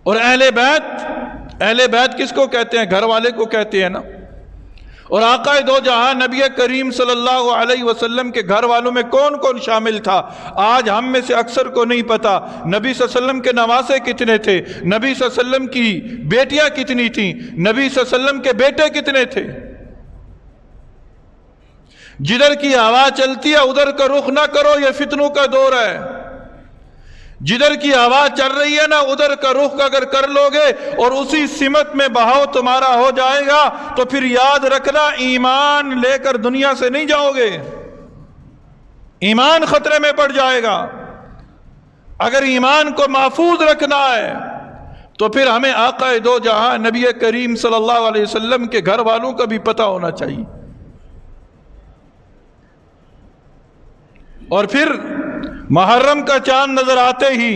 اور اہل بیت کس کو کہتے ہیں؟ گھر والے کو کہتے ہیں نا۔ اور آقا دو جہاں نبی کریم صلی اللہ علیہ وسلم کے گھر والوں میں کون کون شامل تھا؟ آج ہم میں سے اکثر کو نہیں پتا۔ نبی صلی اللہ علیہ وسلم کے نواسے کتنے تھے؟ نبی صلی اللہ علیہ وسلم کی بیٹیاں کتنی تھیں؟ نبی صلی اللہ علیہ وسلم کے بیٹے کتنے تھے؟ جدھر کی ہوا چلتی ہے ادھر کا رخ نہ کرو، یہ فتنوں کا دور ہے۔ جدھر کی ہوا چل رہی ہے نا ادھر کا رخ اگر کر لو گے اور اسی سمت میں بہاؤ تمہارا ہو جائے گا تو پھر یاد رکھنا ایمان لے کر دنیا سے نہیں جاؤ گے، ایمان خطرے میں پڑ جائے گا۔ اگر ایمان کو محفوظ رکھنا ہے تو پھر ہمیں آقا دو جہاں نبی کریم صلی اللہ علیہ وسلم کے گھر والوں کا بھی پتہ ہونا چاہیے۔ اور پھر محرم کا چاند نظر آتے ہی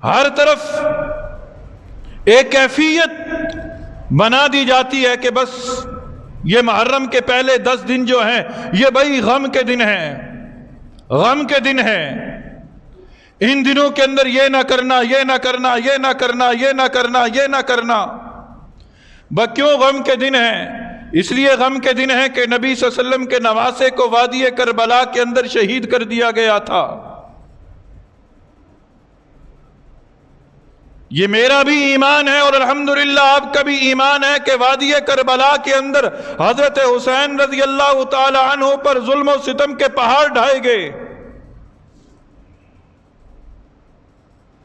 ہر طرف ایک کیفیت بنا دی جاتی ہے کہ بس یہ محرم کے پہلے 10 دن جو ہیں یہ بھائی غم کے دن ہیں، غم کے دن ہیں۔ ان دنوں کے اندر یہ نہ کرنا، یہ نہ کرنا، یہ نہ کرنا، یہ نہ کرنا، یہ نہ کرنا۔ کیوں غم کے دن ہیں؟ اس لیے غم کے دن ہے کہ نبی صلی اللہ علیہ وسلم کے نواسے کو وادی کربلا کے اندر شہید کر دیا گیا تھا۔ یہ میرا بھی ایمان ہے اور الحمدللہ آپ کا بھی ایمان ہے کہ وادی کربلا کے اندر حضرت حسین رضی اللہ تعالی عنہ پر ظلم و ستم کے پہاڑ ڈھائے گئے۔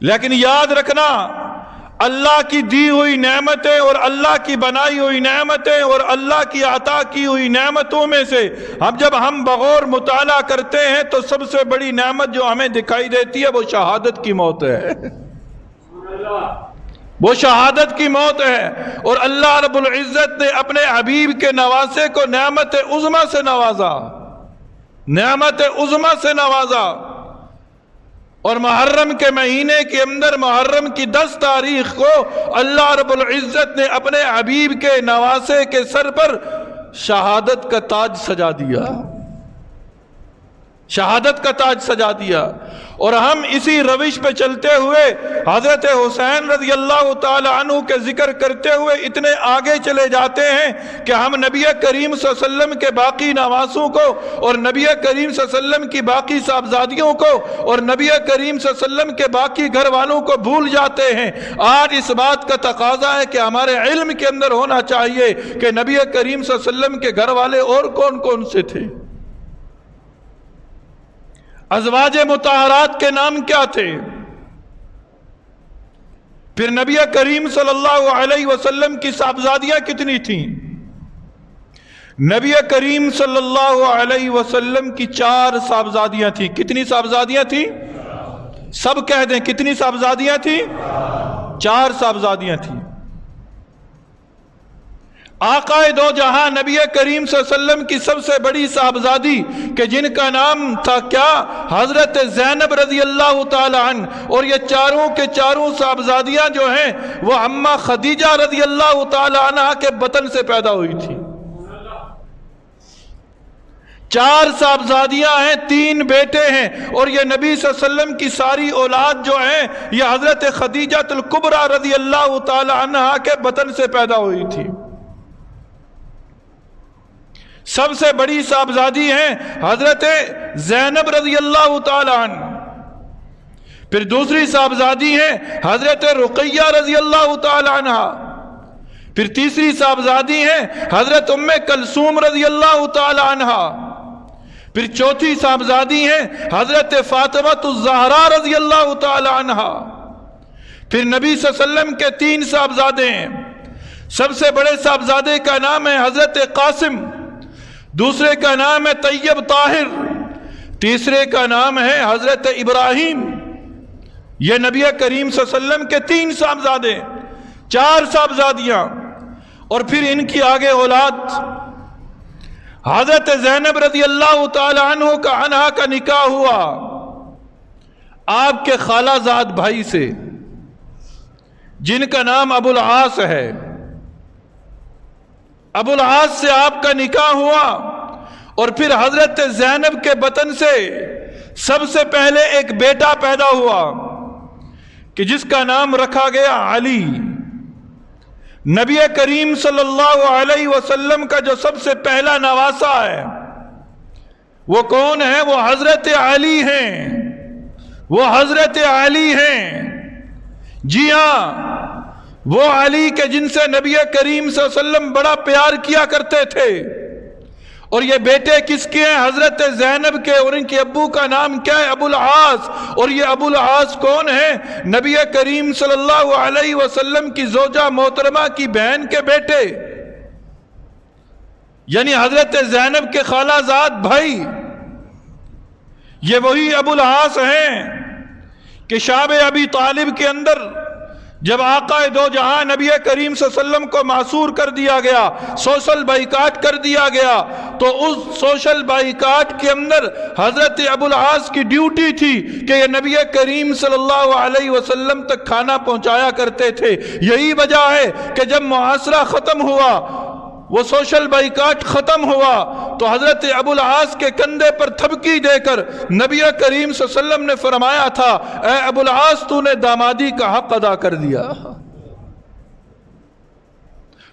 لیکن یاد رکھنا اللہ کی دی ہوئی نعمتیں اور اللہ کی بنائی ہوئی نعمتیں اور اللہ کی عطا کی ہوئی نعمتوں میں سے جب ہم بغور مطالعہ کرتے ہیں تو سب سے بڑی نعمت جو ہمیں دکھائی دیتی ہے وہ شہادت کی موت ہے، وہ شہادت کی موت ہے۔ اور اللہ رب العزت نے اپنے حبیب کے نواسے کو نعمت عظمی سے نوازا، نعمت عظمی سے نوازا۔ اور محرم کے مہینے کے اندر محرم کی 10 تاریخ کو اللہ رب العزت نے اپنے حبیب کے نواسے کے سر پر شہادت کا تاج سجا دیا، شہادت کا تاج سجا دیا۔ اور ہم اسی روش پہ چلتے ہوئے حضرت حسین رضی اللہ تعالی عنہ کے ذکر کرتے ہوئے اتنے آگے چلے جاتے ہیں کہ ہم نبی کریم صلی اللہ علیہ وسلم کے باقی نواسوں کو اور نبی کریم صلی اللہ علیہ وسلم کی باقی صاحبزادیوں کو اور نبی کریم صلی اللہ علیہ وسلم کے باقی گھر والوں کو بھول جاتے ہیں۔ آج اس بات کا تقاضا ہے کہ ہمارے علم کے اندر ہونا چاہیے کہ نبی کریم صلی اللہ علیہ وسلم کے گھر والے اور کون کون سے تھے، ازواج مطہرات کے نام کیا تھے، پھر نبی کریم صلی اللہ علیہ وسلم کی صاحبزادیاں کتنی تھیں۔ نبی کریم صلی اللہ علیہ وسلم کی 4 صاحبزادیاں تھیں۔ کتنی صاحبزادیاں تھیں؟ سب کہہ دیں کتنی صاحبزادیاں تھیں؟ 4 صاحبزادیاں تھیں۔ آقا دو جہاں نبی کریم صلی اللہ علیہ وسلم کی سب سے بڑی صاحبزادی کہ جن کا نام تھا کیا؟ حضرت زینب رضی اللہ تعالی عنہ۔ اور یہ چاروں کے چاروں صاحبزادیاں جو ہیں وہ اماں خدیجہ رضی اللہ تعالی عنہ کے بطن سے پیدا ہوئی تھی۔ 4 صاحبزادیاں ہیں، 3 بیٹے ہیں، اور یہ نبی صلی اللہ علیہ وسلم کی ساری اولاد جو ہیں یہ حضرت خدیجہ الکبریٰ رضی اللہ تعالی عنہ کے بطن سے پیدا ہوئی تھی۔ سب سے بڑی صاحبزادی ہیں حضرت زینب رضی اللہ تعالی عنہ، پھر دوسری صاحبزادی ہیں حضرت رقیہ رضی اللہ تعالی عنہ، پھر تیسری صاحبزادی ہیں حضرت ام کلثوم رضی اللہ تعالی عنہ، پھر چوتھی صاحبزادی ہیں حضرت فاطمہ الزہرا رضی اللہ تعالی عنہ، پھر نبی صلی اللہ علیہ وسلم کے 3 صاحبزادے ہیں۔ سب سے بڑے صاحبزادے کا نام ہے حضرت قاسم، دوسرے کا نام ہے طیب طاہر، تیسرے کا نام ہے حضرت ابراہیم۔ یہ نبی کریم صلی اللہ علیہ وسلم کے 3 صاحبزادے، 4 صاحبزادیاں، اور پھر ان کی آگے اولاد۔ حضرت زینب رضی اللہ تعالی عنہ کا نکاح ہوا آپ کے خالہ زاد بھائی سے جن کا نام ابو العاص ہے۔ ابو العاص سے آپ کا نکاح ہوا، اور پھر حضرت زینب کے بطن سے سب سے پہلے ایک بیٹا پیدا ہوا کہ جس کا نام رکھا گیا علی، نبی کریم صلی اللہ علیہ وسلم کا جو سب سے پہلا نواسا ہے وہ کون ہے؟ وہ حضرت علی ہیں، وہ حضرت علی ہیں۔ جی ہاں، وہ علی کے جن سے نبی کریم صلی اللہ علیہ وسلم بڑا پیار کیا کرتے تھے۔ اور یہ بیٹے کس کے ہیں؟ حضرت زینب کے، اور ان کے ابو کا نام کیا ہے؟ ابو العاص۔ اور یہ ابو العاص کون ہے؟ نبی کریم صلی اللہ علیہ وسلم کی زوجہ محترمہ کی بہن کے بیٹے، یعنی حضرت زینب کے خالہ زاد بھائی۔ یہ وہی ابو العاص ہیں کہ شعب ابی طالب کے اندر جب آقا دو جہاں نبی کریم صلی اللہ علیہ وسلم کو معصور کر دیا گیا، سوشل بائیکاٹ کر دیا گیا، تو اس سوشل بائیکاٹ کے اندر حضرت ابو العاص کی ڈیوٹی تھی کہ یہ نبی کریم صلی اللہ علیہ وسلم تک کھانا پہنچایا کرتے تھے۔ یہی وجہ ہے کہ جب محاصرہ ختم ہوا، وہ سوشل بائیکاٹ ختم ہوا، تو حضرت ابو العاص کے کندھے پر تھپکی دے کر نبی کریم صلی اللہ علیہ وسلم نے فرمایا تھا، اے ابو العاص تو نے دامادی کا حق ادا کر دیا۔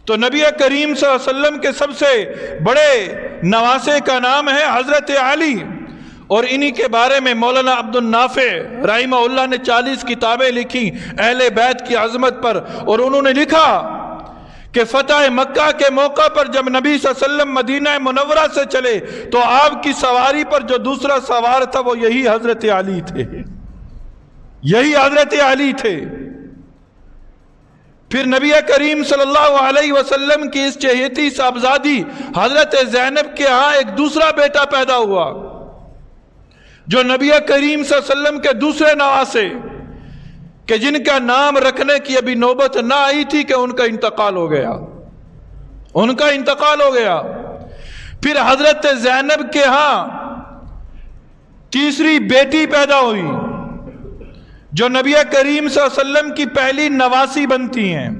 تو نبی کریم صلی اللہ علیہ وسلم کے سب سے بڑے نواسے کا نام ہے حضرت علی، اور انہی کے بارے میں مولانا عبد النافع رحمہ اللہ نے 40 کتابیں لکھی اہل بیت کی عظمت پر، اور انہوں نے لکھا کہ فتح مکہ کے موقع پر جب نبی صلی اللہ علیہ وسلم مدینہ منورہ سے چلے تو آپ کی سواری پر جو دوسرا سوار تھا وہ یہی حضرت علی تھے، یہی حضرت علی تھے۔ پھر نبی کریم صلی اللہ علیہ وسلم کی اس چہیتی صاحبزادی حضرت زینب کے ہاں ایک دوسرا بیٹا پیدا ہوا، جو نبی کریم صلی اللہ علیہ وسلم کے دوسرے نواسے، کہ جن کا نام رکھنے کی ابھی نوبت نہ آئی تھی کہ ان کا انتقال ہو گیا، ان کا انتقال ہو گیا۔ پھر حضرت زینب کے ہاں تیسری بیٹی پیدا ہوئی، جو نبی کریم صلی اللہ علیہ وسلم کی پہلی نواسی بنتی ہیں۔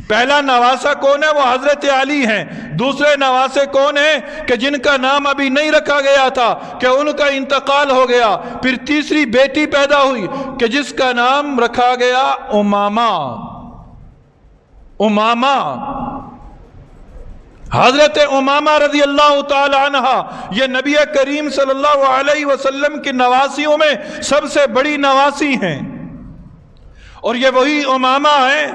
پہلا نواسا کون ہے؟ وہ حضرت علی ہیں۔ دوسرے نواسے کون ہیں؟ کہ جن کا نام ابھی نہیں رکھا گیا تھا کہ ان کا انتقال ہو گیا۔ پھر تیسری بیٹی پیدا ہوئی کہ جس کا نام رکھا گیا امامہ۔ امامہ، حضرت امامہ رضی اللہ تعالی عنہ، یہ نبی کریم صلی اللہ علیہ وسلم کی نواسیوں میں سب سے بڑی نواسی ہیں، اور یہ وہی امامہ ہیں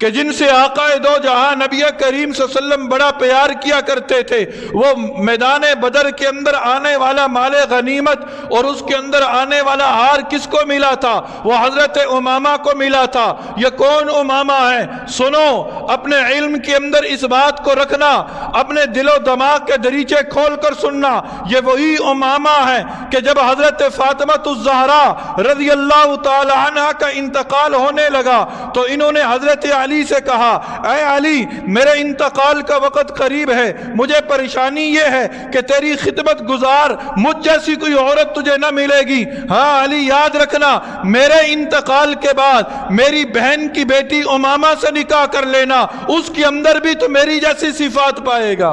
کہ جن سے آقا دو جہاں نبی کریم صلی اللہ علیہ وسلم بڑا پیار کیا کرتے تھے۔ وہ میدان بدر کے اندر آنے والا مال غنیمت اور اس کے اندر آنے والا ہار کس کو ملا تھا؟ وہ حضرت امامہ کو ملا تھا۔ یہ کون امامہ ہے؟ سنو، اپنے علم کے اندر اس بات کو رکھنا، اپنے دل و دماغ کے دریچے کھول کر سننا۔ یہ وہی امامہ ہے کہ جب حضرت فاطمہ الزہرا رضی اللہ تعالی عنہ کا انتقال ہونے لگا تو انہوں نے حضرت علی سے کہا، اے علی، میرے انتقال کا وقت قریب ہے، مجھے پریشانی یہ ہے کہ تیری خدمت گزار مجھ جیسی کوئی عورت تجھے نہ ملے گی۔ ہاں علی، یاد رکھنا، میرے انتقال کے بعد میری بہن کی بیٹی امامہ سے نکاح کر لینا، اس کے اندر بھی تو میری جیسی صفات پائے گا۔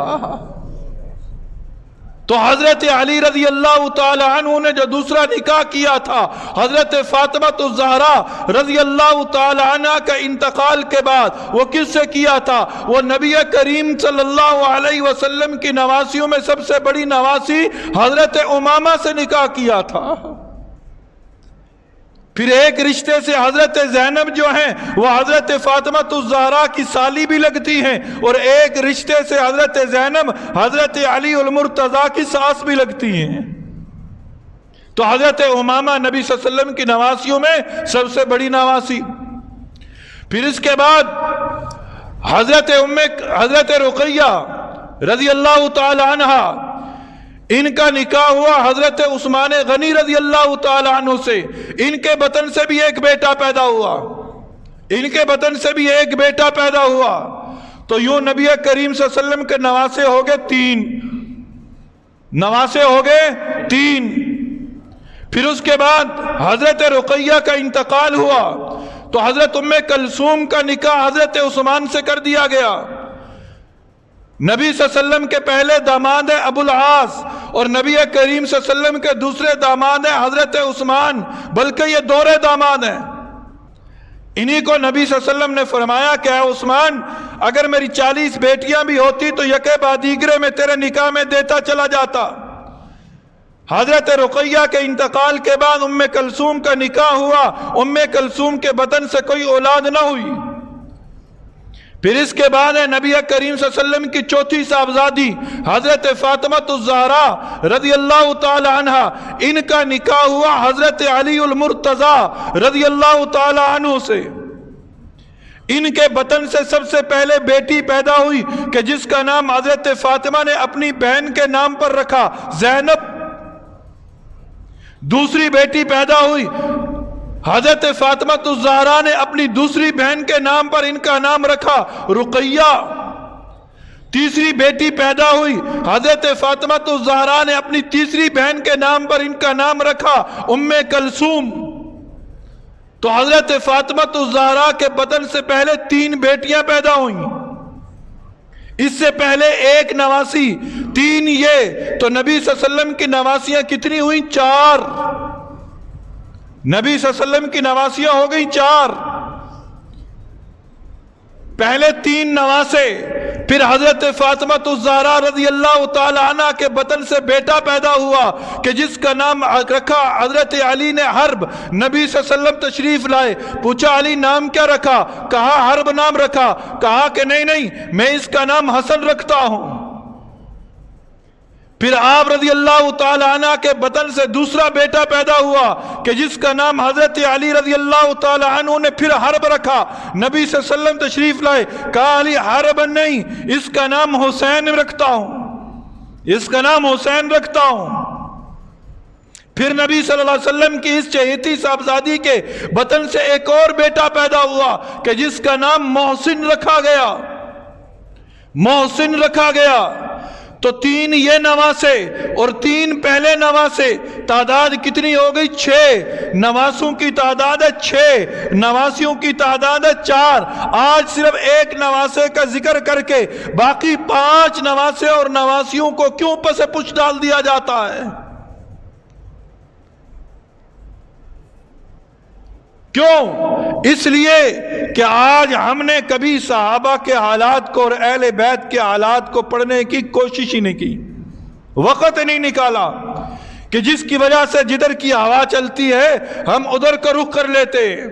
تو حضرت علی رضی اللہ تعالی عنہ نے جو دوسرا نکاح کیا تھا حضرت فاطمہ الزہرا رضی اللہ تعالی عنہ کا انتقال کے بعد، وہ کس سے کیا تھا؟ وہ نبی کریم صلی اللہ علیہ وسلم کی نواسیوں میں سب سے بڑی نواسی حضرت امامہ سے نکاح کیا تھا۔ پھر ایک رشتے سے حضرت زینب جو ہیں وہ حضرت فاطمہ الزہرا کی سالی بھی لگتی ہیں، اور ایک رشتے سے حضرت زینب حضرت علی المرتضیٰ کی ساس بھی لگتی ہیں۔ تو حضرت امامہ نبی صلی اللہ علیہ وسلم کی نواسیوں میں سب سے بڑی نواسی۔ پھر اس کے بعد حضرت رقیہ رضی اللہ تعالی عنہ، ان کا نکاح ہوا حضرت عثمان غنی رضی اللہ تعالی عنہ سے۔ ان کے بطن سے بھی ایک بیٹا پیدا ہوا، ان کے بطن سے بھی ایک بیٹا پیدا ہوا۔ تو یوں نبی کریم صلی اللہ علیہ وسلم کے نواسے ہو گئے 3، نواسے ہو گئے 3۔ پھر اس کے بعد حضرت رقیہ کا انتقال ہوا تو حضرت ام کلثوم کا نکاح حضرت عثمان سے کر دیا گیا۔ نبی صلی اللہ علیہ وسلم کے پہلے داماد ہیں ابو العاص، اور نبی کریم صلی اللہ علیہ وسلم کے دوسرے داماد ہیں حضرت عثمان، بلکہ یہ دورے داماد ہیں۔ انہی کو نبی صلی اللہ علیہ وسلم نے فرمایا کہ اے عثمان، اگر میری 40 بیٹیاں بھی ہوتی تو یکے بعد دیگرے میں تیرے نکاح میں دیتا چلا جاتا۔ حضرت رقیہ کے انتقال کے بعد ام کلثوم کا نکاح ہوا، ام کلثوم کے بدن سے کوئی اولاد نہ ہوئی۔ پھر اس کے بعد ہے نبی کریم صلی اللہ علیہ وسلم کی چوتھی صاحبزادی حضرت فاطمہ الزہرا رضی اللہ تعالی عنہ، ان کا نکاح ہوا حضرت علی المرتضی رضی اللہ تعالی عنہ سے۔ ان کے بطن سے سب سے پہلے بیٹی پیدا ہوئی کہ جس کا نام حضرت فاطمہ نے اپنی بہن کے نام پر رکھا، زینب۔ دوسری بیٹی پیدا ہوئی، حضرت فاطمہ الزہرا نے اپنی دوسری بہن کے نام پر ان کا نام رکھا، رقیہ۔ تیسری بیٹی پیدا ہوئی، حضرت فاطمہ الزہرا نے اپنی تیسری بہن کے نام پر ان کا نام رکھا، ام کلثوم۔ تو حضرت فاطمہ الزہرا کے بدن سے پہلے 3 بیٹیاں پیدا ہوئیں، اس سے پہلے 1 نواسی، 3 یہ، تو نبی صلی اللہ علیہ وسلم کی نواسیاں کتنی ہوئیں؟ 4۔ نبی صلی اللہ علیہ وسلم کی نواسیاں ہو گئی 4۔ پہلے 3 نواسے، پھر حضرت فاطمہ الزہرا رضی اللہ تعالی عنہ کے بطن سے بیٹا پیدا ہوا کہ جس کا نام رکھا حضرت علی نے حرب۔ نبی صلی اللہ علیہ وسلم تشریف لائے، پوچھا علی نام کیا رکھا؟ کہا حرب نام رکھا۔ کہا کہ نہیں میں اس کا نام حسن رکھتا ہوں۔ پھر آپ رضی اللہ تعالی عنہ کے بطن سے دوسرا بیٹا پیدا ہوا کہ جس کا نام حضرت علی رضی اللہ تعالی عنہ نے پھر حرب رکھا۔ نبی صلی اللہ علیہ وسلم تشریف لائے، کہا علی حرب نہیں، اس کا نام حسین رکھتا ہوں، اس کا نام حسین رکھتا ہوں۔ پھر نبی صلی اللہ علیہ وسلم کی اس چہیتی صاحبزادی کے بطن سے ایک اور بیٹا پیدا ہوا کہ جس کا نام محسن رکھا گیا، محسن رکھا گیا۔ تو 3 یہ نواسے اور 3 پہلے نواسے، تعداد کتنی ہو گئی؟ 6۔ نواسوں کی تعداد ہے 6، نواسیوں کی تعداد ہے 4۔ آج صرف 1 نواسے کا ذکر کر کے باقی 5 نواسے اور نواسیوں کو کیوں پس پش ڈال دیا جاتا ہے؟ کیوں؟ اس لیے کہ آج ہم نے کبھی صحابہ کے حالات کو اور اہل بیت کے حالات کو پڑھنے کی کوشش ہی نہیں کی، وقت نہیں نکالا، کہ جس کی وجہ سے جدھر کی ہوا چلتی ہے ہم ادھر کا رخ کر لیتے ہیں۔